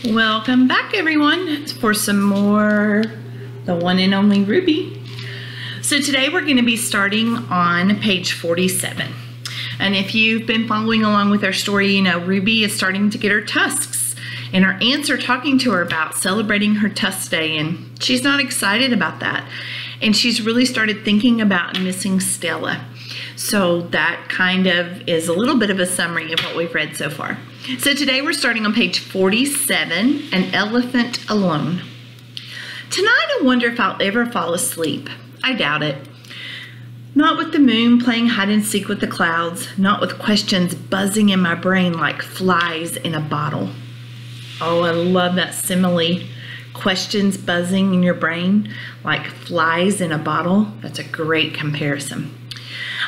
Welcome back, everyone, for some more The One and Only Ruby. So today we're going to be starting on page 47. And if you've been following along with our story, you know Ruby is starting to get her tusks. And her aunts are talking to her about celebrating her tusk day, and she's not excited about that. And she's really started thinking about missing Stella. So that kind of is a little bit of a summary of what we've read so far. So today we're starting on page 47, An Elephant Alone. Tonight I wonder if I'll ever fall asleep. I doubt it. Not with the moon playing hide and seek with the clouds, not with questions buzzing in my brain like flies in a bottle. Oh, I love that simile. Questions buzzing in your brain like flies in a bottle. That's a great comparison.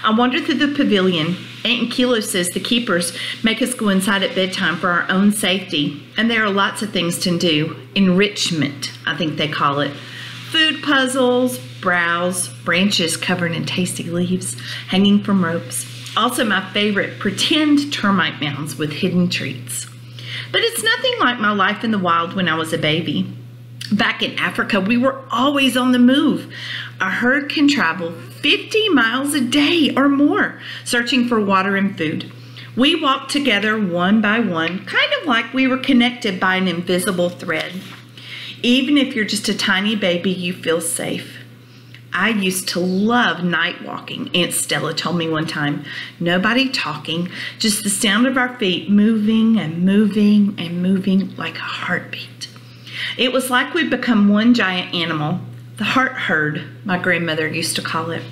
I wander through the pavilion. Aunt Kilo says the keepers make us go inside at bedtime for our own safety. And there are lots of things to do. Enrichment, I think they call it. Food puzzles, browse, branches covered in tasty leaves, hanging from ropes. Also my favorite, pretend termite mounds with hidden treats. But it's nothing like my life in the wild when I was a baby. Back in Africa, we were always on the move. A herd can travel 50 miles a day or more, searching for water and food. We walked together one by one, kind of like we were connected by an invisible thread. Even if you're just a tiny baby, you feel safe. I used to love night walking, Aunt Stella told me one time. Nobody talking, just the sound of our feet moving and moving and moving like a heartbeat. It was like we'd become one giant animal, the heart herd, my grandmother used to call it.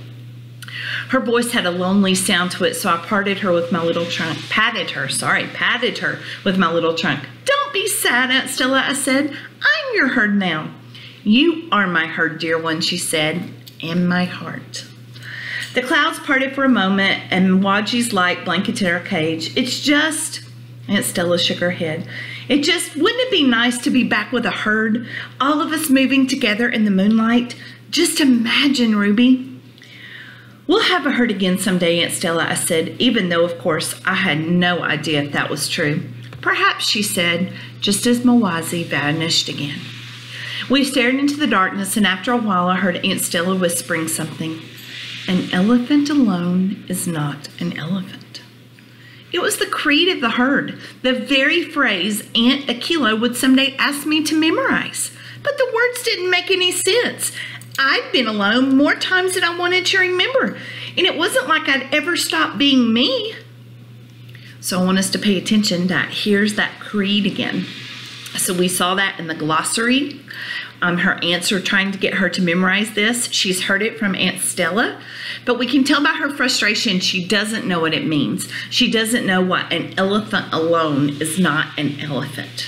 Her voice had a lonely sound to it, so I patted her with my little trunk with my little trunk. Don't be sad, Aunt Stella, I said. I'm your herd now. You are my herd, dear one, she said, and my heart. The clouds parted for a moment, and Mwaji's light blanketed our cage. It's just, Aunt Stella shook her head. Wouldn't it be nice to be back with a herd, all of us moving together in the moonlight? Just imagine, Ruby. We'll have a herd again someday, Aunt Stella, I said, even though, of course, I had no idea if that was true. Perhaps, she said, just as Mwaji vanished again. We stared into the darkness, and after a while, I heard Aunt Stella whispering something. An elephant alone is not an elephant. It was the creed of the herd, the very phrase Aunt Akilo would someday ask me to memorize. But the words didn't make any sense. I'd been alone more times than I wanted to remember, and it wasn't like I'd ever stopped being me. So I want us to pay attention that here's that creed again. So we saw that in the glossary. Her aunts are trying to get her to memorize this. She's heard it from Aunt Stella, but we can tell by her frustration she doesn't know what it means. She doesn't know what an elephant alone is not an elephant.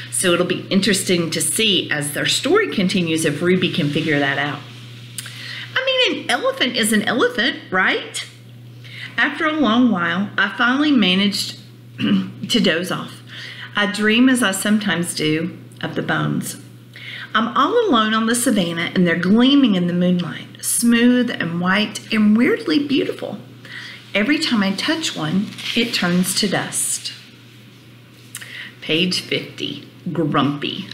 So it'll be interesting to see as their story continues if Ruby can figure that out. I mean, an elephant is an elephant, right? After a long while, I finally managed to doze off. I dream, as I sometimes do, of the bones. I'm all alone on the savannah, and they're gleaming in the moonlight, smooth and white and weirdly beautiful. Every time I touch one, it turns to dust. Page 50, Grumpy.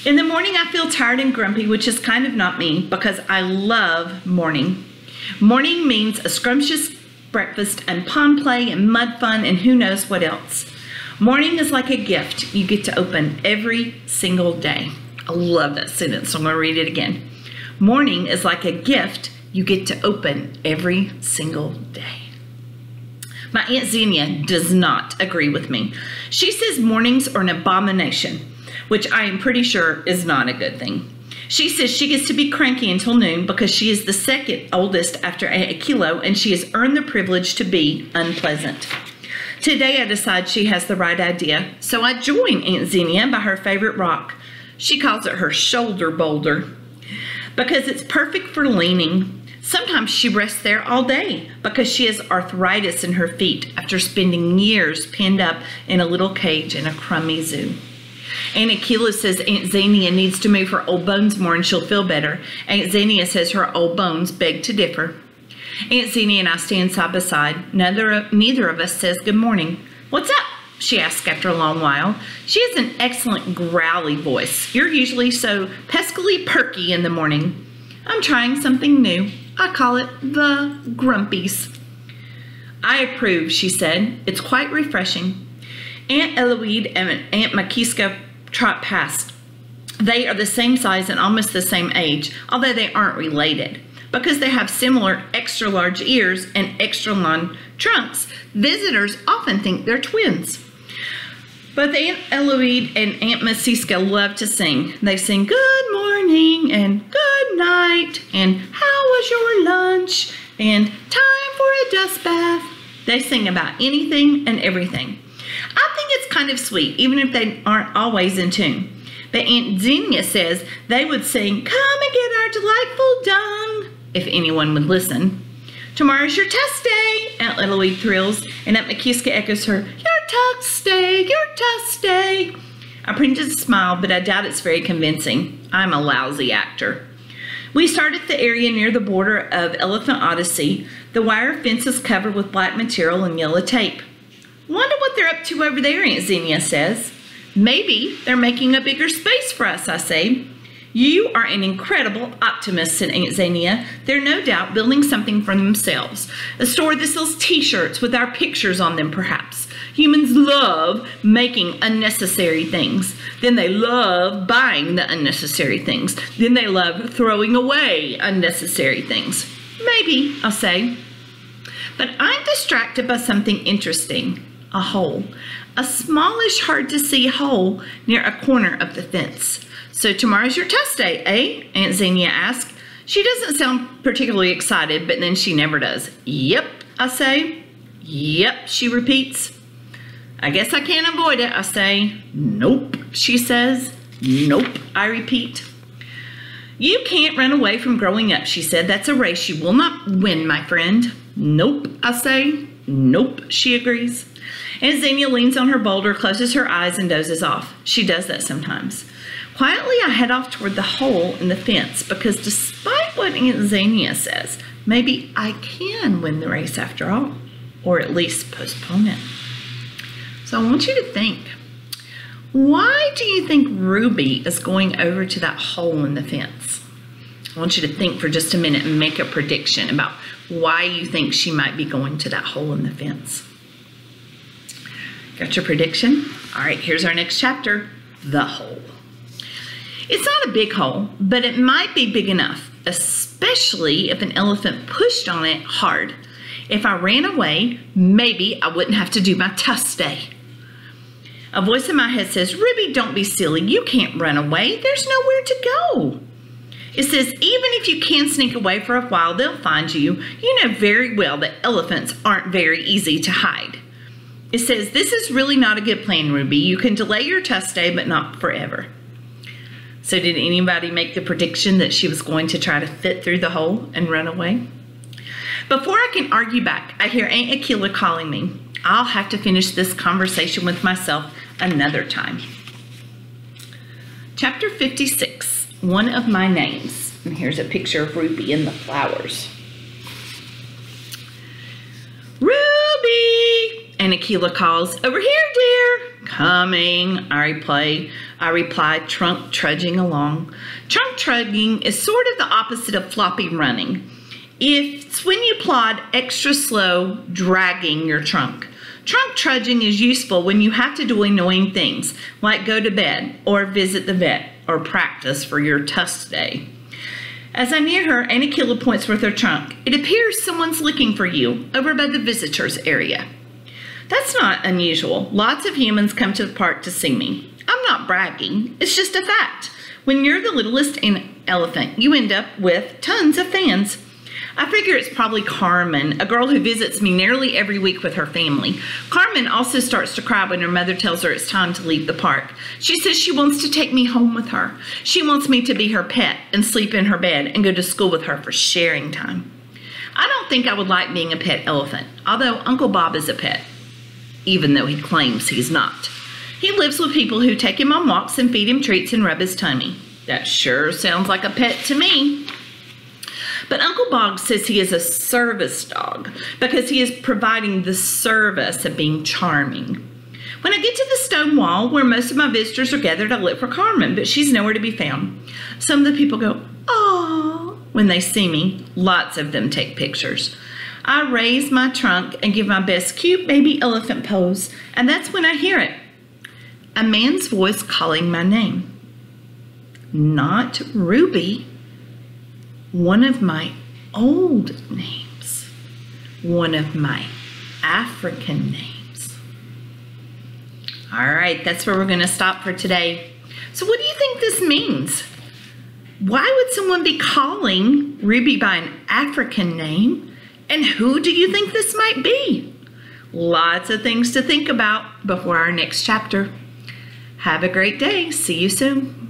In the morning, I feel tired and grumpy, which is kind of not me because I love morning. Morning means a scrumptious breakfast and pond play and mud fun and who knows what else. Morning is like a gift you get to open every single day. I love that sentence, so I'm going to read it again. Morning is like a gift you get to open every single day. My Aunt Xenia does not agree with me. She says mornings are an abomination, which I am pretty sure is not a good thing. She says she gets to be cranky until noon because she is the second oldest after Aunt Akilo, and she has earned the privilege to be unpleasant. Today I decide she has the right idea, so I join Aunt Xenia by her favorite rock. She calls it her shoulder boulder because it's perfect for leaning. Sometimes she rests there all day because she has arthritis in her feet after spending years pinned up in a little cage in a crummy zoo. Aunt Akilo says Aunt Xenia needs to move her old bones more and she'll feel better. Aunt Xenia says her old bones beg to differ. Aunt Xenia and I stand side by side. Neither of us says good morning. What's up? she asked after a long while. She has an excellent growly voice. You're usually so peskily perky in the morning. I'm trying something new. I call it the Grumpies. I approve, she said. It's quite refreshing. Aunt Eloise and Aunt Makiska trot past. They are the same size and almost the same age, although they aren't related. Because they have similar extra large ears and extra long trunks, visitors often think they're twins. Both Aunt Eloise and Aunt Makiska love to sing. They sing good morning and good night and how was your lunch and time for a dust bath. They sing about anything and everything. I think it's kind of sweet, even if they aren't always in tune. But Aunt Xenia says they would sing, come and get our delightful dung, if anyone would listen. Tomorrow's your test day, Aunt Eloise thrills, and Aunt Makiska echoes her, your test day. I pretend to smile, but I doubt it's very convincing. I'm a lousy actor. We start at the area near the border of Elephant Odyssey. The wire fence is covered with black material and yellow tape. Wonder what they're up to over there, Aunt Xenia says. Maybe they're making a bigger space for us, I say. You are an incredible optimist, said Aunt Xenia. They're no doubt building something for themselves. A store that sells t-shirts with our pictures on them, perhaps. Humans love making unnecessary things. Then they love buying the unnecessary things. Then they love throwing away unnecessary things. Maybe, I'll say. But I'm distracted by something interesting. A hole. A smallish, hard-to-see hole near a corner of the fence. So tomorrow's your test day, eh? Aunt Xenia asked. She doesn't sound particularly excited, but then she never does. Yep, I say. Yep, she repeats. I guess I can't avoid it, I say. Nope, she says. Nope, I repeat. You can't run away from growing up, she said. That's a race you will not win, my friend. Nope, I say. Nope, she agrees. Aunt Xenia leans on her boulder, closes her eyes, and dozes off. She does that sometimes. Quietly, I head off toward the hole in the fence because despite what Aunt Xenia says, maybe I can win the race after all, or at least postpone it. So I want you to think, why do you think Ruby is going over to that hole in the fence? I want you to think for just a minute and make a prediction about why you think she might be going to that hole in the fence. Got your prediction? All right, here's our next chapter, the hole. It's not a big hole, but it might be big enough, especially if an elephant pushed on it hard. If I ran away, maybe I wouldn't have to do my test day. A voice in my head says, Ruby, don't be silly. You can't run away. There's nowhere to go. It says, even if you can sneak away for a while, they'll find you. You know very well that elephants aren't very easy to hide. It says, this is really not a good plan, Ruby. You can delay your test day, but not forever. So did anybody make the prediction that she was going to try to fit through the hole and run away? Before I can argue back, I hear Aunt Aquila calling me. I'll have to finish this conversation with myself another time. Chapter 56, one of my names. And here's a picture of Ruby in the flowers. Ruby! Aunt Aquila calls, over here, dear. Coming, I reply, trunk trudging along. Trunk trudging is sort of the opposite of floppy running. It's when you plod extra slow, dragging your trunk. Trunk trudging is useful when you have to do annoying things, like go to bed, or visit the vet, or practice for your test day. As I near her, Aunt Aquila points with her trunk. It appears someone's looking for you, over by the visitors area. That's not unusual. Lots of humans come to the park to see me. I'm not bragging. It's just a fact. When you're the littlest elephant, you end up with tons of fans. I figure it's probably Carmen, a girl who visits me nearly every week with her family. Carmen also starts to cry when her mother tells her it's time to leave the park. She says she wants to take me home with her. She wants me to be her pet and sleep in her bed and go to school with her for sharing time. I don't think I would like being a pet elephant, although Uncle Bob is a pet, even though he claims he's not. He lives with people who take him on walks and feed him treats and rub his tummy. That sure sounds like a pet to me. But Uncle Bob says he is a service dog because he is providing the service of being charming. When I get to the stone wall where most of my visitors are gathered, I look for Carmen, but she's nowhere to be found. Some of the people go, "Aw," when they see me. Lots of them take pictures. I raise my trunk and give my best cute baby elephant pose, and that's when I hear it. A man's voice calling my name. Not Ruby. One of my old names. One of my African names. All right, that's where we're going to stop for today. So what do you think this means? Why would someone be calling Ruby by an African name? And who do you think this might be? Lots of things to think about before our next chapter. Have a great day. See you soon.